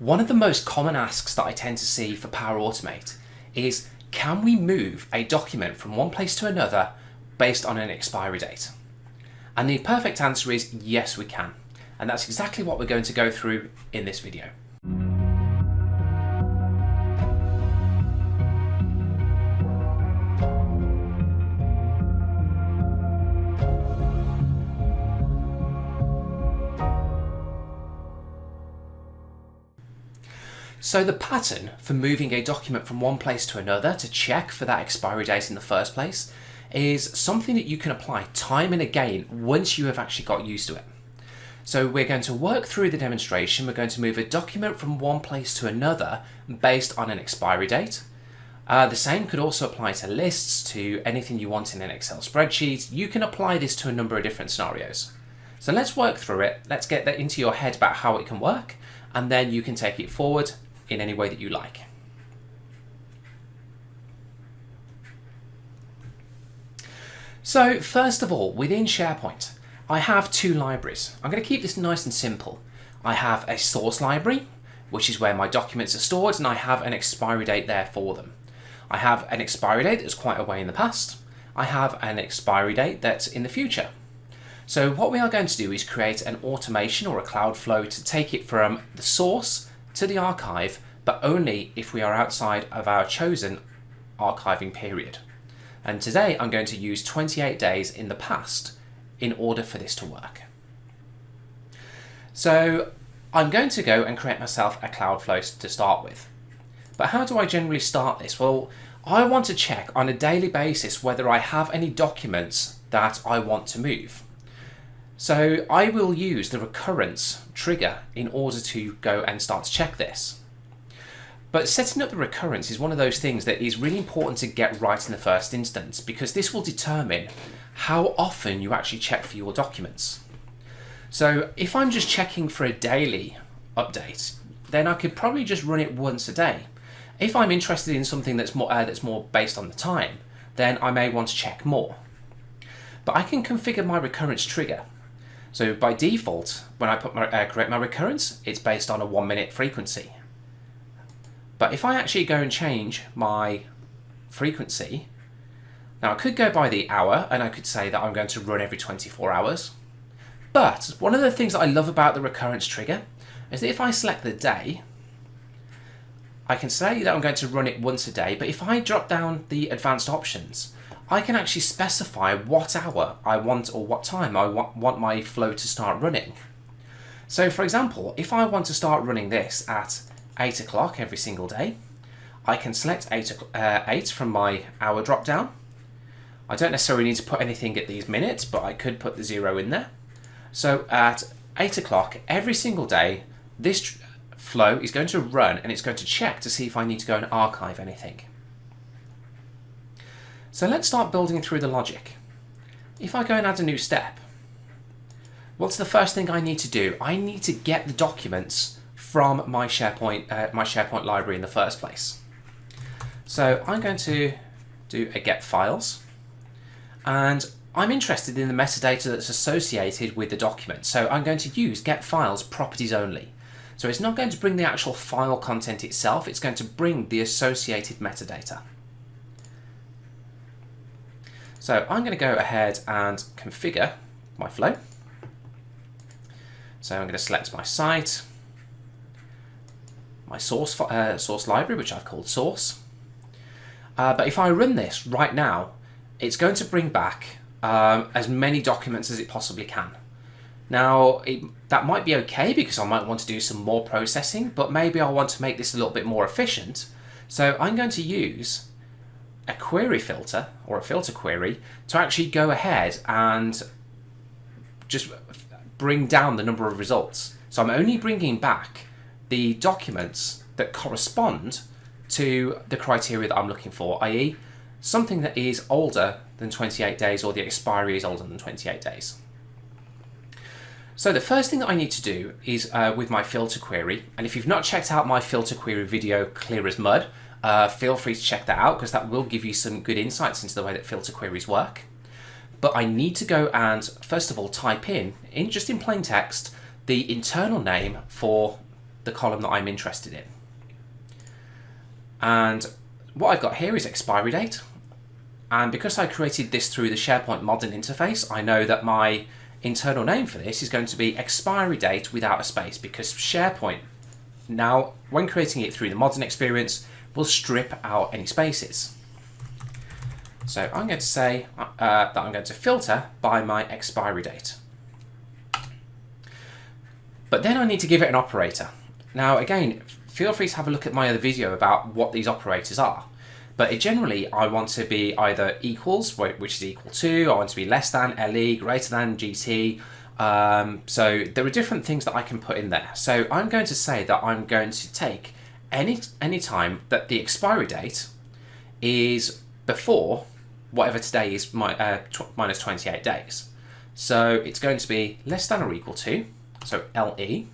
One of the most common asks that I tend to see for Power Automate is, can we move a document from one place to another based on an expiry date? And the perfect answer is yes, we can. And that's exactly what we're going to go through in this video. So the pattern for moving a document from one place to another to check for that expiry date in the first place is something that you can apply time and again once you have actually got used to it. So we're going to work through the demonstration. We're going to move a document from one place to another based on an expiry date. The same could also apply to lists, to anything you want in an Excel spreadsheet. You can apply this to a number of different scenarios. So let's work through it. Let's get that into your head about how it can work, and then you can take it forward in any way that you like. So first of all, within SharePoint, I have two libraries. I'm going to keep this nice and simple. I have a source library, which is where my documents are stored, and I have an expiry date there for them. I have an expiry date that's quite a way in the past. I have an expiry date that's in the future. So what we are going to do is create an automation or a cloud flow to take it from the source to the archive, but only if we are outside of our chosen archiving period. And today I'm going to use 28 days in the past in order for this to work. So I'm going to go and create myself a cloud flow to start with. But how do I generally start this? Well, I want to check on a daily basis whether I have any documents that I want to move. So I will use the recurrence trigger in order to go and start to check this. But setting up the recurrence is one of those things that is really important to get right in the first instance, because this will determine how often you actually check for your documents. So if I'm just checking for a daily update, then I could probably just run it once a day. If I'm interested in something that's more based on the time, then I may want to check more. But I can configure my recurrence trigger. So by default, when I create my recurrence, it's based on a 1 minute frequency. But if I actually go and change my frequency, now I could go by the hour and I could say that I'm going to run every 24 hours. But one of the things that I love about the recurrence trigger is that if I select the day, I can say that I'm going to run it once a day, but if I drop down the advanced options, I can actually specify what hour I want or what time I want my flow to start running. So for example, if I want to start running this at 8 o'clock every single day, I can select 8 from my hour drop down. I don't necessarily need to put anything at these minutes, but I could put the 0 in there. So at 8 o'clock every single day, this flow is going to run and it's going to check to see if I need to go and archive anything. So let's start building through the logic. If I go and add a new step, what's the first thing I need to do? I need to get the documents from my SharePoint library in the first place. So I'm going to do a get files, and I'm interested in the metadata that's associated with the document. So I'm going to use get files properties only. So it's not going to bring the actual file content itself, it's going to bring the associated metadata. So I'm going to go ahead and configure my flow. So I'm going to select my site, my source library, which I've called source. But if I run this right now, it's going to bring back as many documents as it possibly can. Now, that might be okay because I might want to do some more processing, but maybe I want to make this a little bit more efficient. So I'm going to use a query filter or a filter query to actually go ahead and just bring down the number of results. So I'm only bringing back the documents that correspond to the criteria that I'm looking for, i.e. something that is older than 28 days or the expiry is older than 28 days. So the first thing that I need to do is with my filter query, and if you've not checked out my filter query video, Clear as Mud, feel free to check that out because that will give you some good insights into the way that filter queries work. But I need to go and first of all type in just in plain text, the internal name for the column that I'm interested in. And what I've got here is expiry date. And because I created this through the SharePoint modern interface, I know that my internal name for this is going to be expiry date without a space, because SharePoint now, when creating it through the modern experience, will strip out any spaces. So I'm going to say that I'm going to filter by my expiry date. But then I need to give it an operator. Now again, feel free to have a look at my other video about what these operators are. But generally, I want to be either equals, which is equal to, I want to be less than, LE, greater than, GT. So there are different things that I can put in there. So I'm going to say that I'm going to take any time that the expiry date is before whatever today is minus 28 days. So it's going to be less than or equal to, so LE.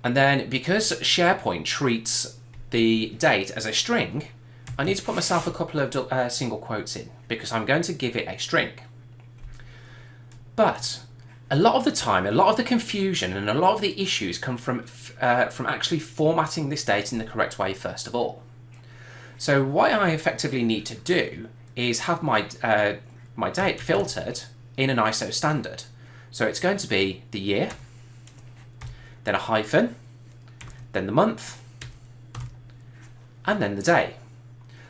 And then because SharePoint treats the date as a string, I need to put myself a couple of single quotes in because I'm going to give it a string. But a lot of the time, a lot of the confusion and a lot of the issues come from actually formatting this date in the correct way first of all. So what I effectively need to do is have my my date filtered in an ISO standard. So it's going to be the year, then a hyphen, then the month, and then the day.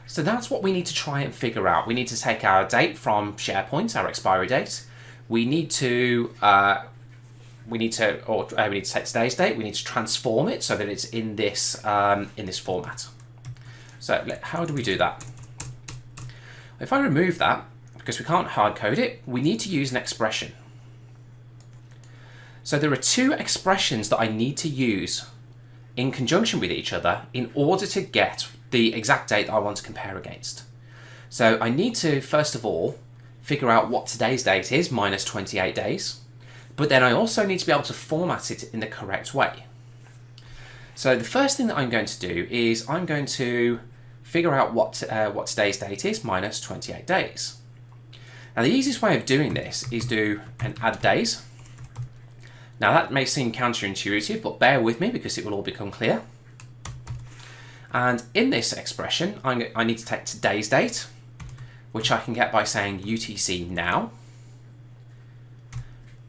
So that's what we need to try and figure out. We need to take our date from SharePoint, our expiry date. We need to take today's date. We need to transform it so that it's in this format. So how do we do that? If I remove that, because we can't hard code it, we need to use an expression. So there are two expressions that I need to use in conjunction with each other in order to get the exact date that I want to compare against. So I need to, first of all, figure out what today's date is, minus 28 days, but then I also need to be able to format it in the correct way. So the first thing that I'm going to do is I'm going to figure out what today's date is, minus 28 days. Now the easiest way of doing this is do an add days. Now that may seem counterintuitive, but bear with me because it will all become clear. And in this expression, I need to take today's date, which I can get by saying UTC now.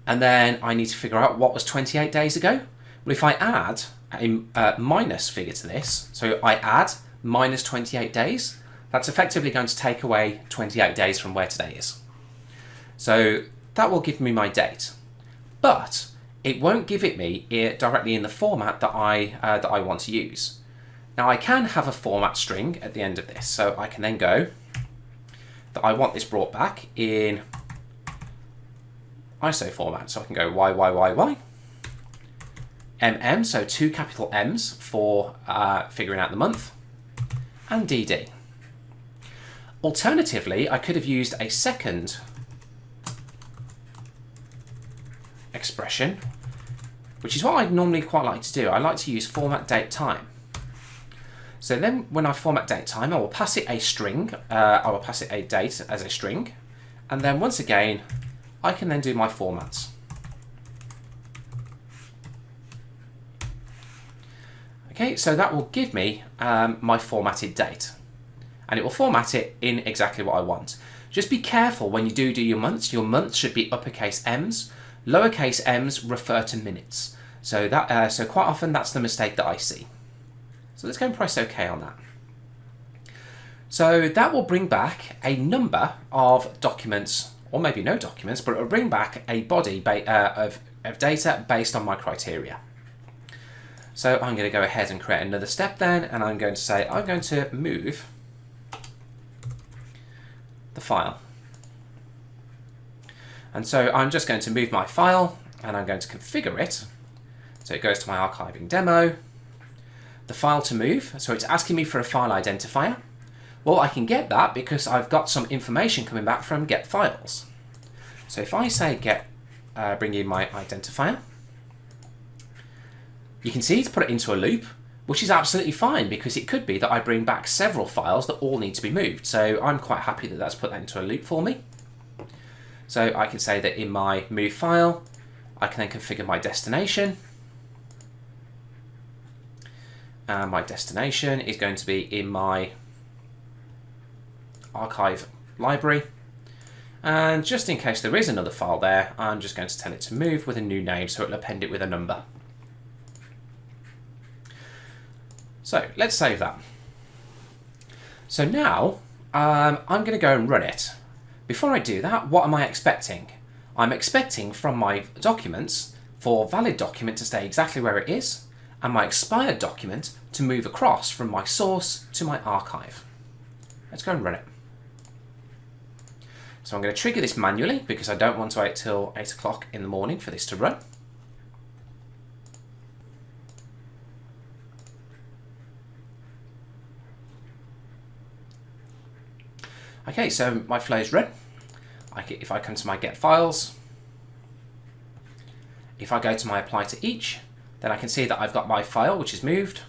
And then I need to figure out what was 28 days ago. Well, if I add a minus figure to this, so I add minus 28 days, that's effectively going to take away 28 days from where today is. So that will give me my date. But it won't give it me directly in the format that I want to use. Now I can have a format string at the end of this, so I can then go that I want this brought back in ISO format. So I can go YYYY, MM, so two capital M's for figuring out the month, and DD. Alternatively, I could have used a second expression, which is what I'd normally quite like to do. I like to use format date time. So then when I format date time, I will pass it a string, I will pass it a date as a string, and then once again, I can then do my formats. Okay, so that will give me my formatted date, and it will format it in exactly what I want. Just be careful when you do your months. Your months should be uppercase M's. Lowercase m's refer to minutes. So quite often that's the mistake that I see. So let's go and press OK on that. So that will bring back a number of documents, or maybe no documents, but it will bring back a body of data based on my criteria. So I'm going to go ahead and create another step then, and I'm going to say I'm going to move the file. And so I'm just going to move my file and I'm going to configure it. So it goes to my archiving demo, the file to move. So it's asking me for a file identifier. Well, I can get that because I've got some information coming back from get files. So if I say bring in my identifier, you can see it's put it into a loop, which is absolutely fine because it could be that I bring back several files that all need to be moved. So I'm quite happy that that's put that into a loop for me. So I can say that in my move file, I can then configure my destination. and my destination is going to be in my archive library. And just in case there is another file there, I'm just going to tell it to move with a new name, so it'll append it with a number. So let's save that. So now I'm going to go and run it. Before I do that, what am I expecting? I'm expecting from my documents for valid document to stay exactly where it is, and my expired document to move across from my source to my archive. Let's go and run it. So I'm going to trigger this manually because I don't want to wait till 8 o'clock in the morning for this to run. Okay, so my flow is run. If I come to my get files, if I go to my apply to each, then I can see that I've got my file which is moved.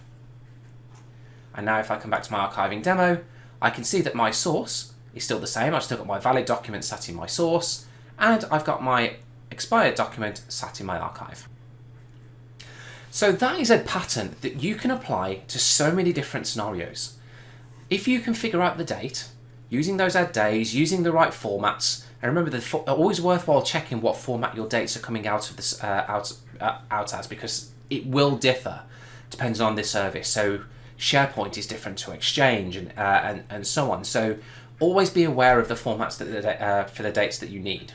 And now if I come back to my archiving demo, I can see that my source is still the same. I've still got my valid document sat in my source, and I've got my expired document sat in my archive. So that is a pattern that you can apply to so many different scenarios. If you can figure out the date, using those add days, using the right formats, and remember, always worthwhile checking what format your dates are coming out of this out as, because it will differ, depends on the service. So SharePoint is different to Exchange, and so on. So always be aware of the formats that for the dates that you need.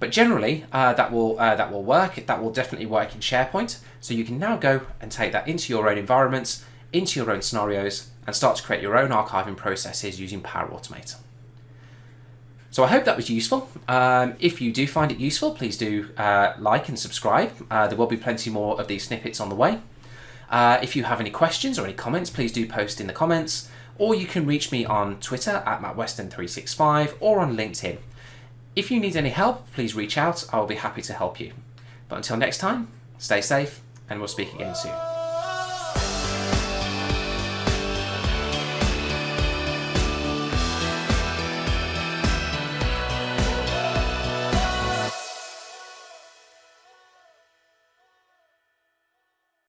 But generally, that will work. That will definitely work in SharePoint. So you can now go and take that into your own environments, into your own scenarios, and start to create your own archiving processes using Power Automate. So I hope that was useful. If you do find it useful, please do like and subscribe. There will be plenty more of these snippets on the way. If you have any questions or any comments, please do post in the comments, or you can reach me on Twitter at MattWeston365 or on LinkedIn. If you need any help, please reach out. I'll be happy to help you. But until next time, stay safe, and we'll speak again soon.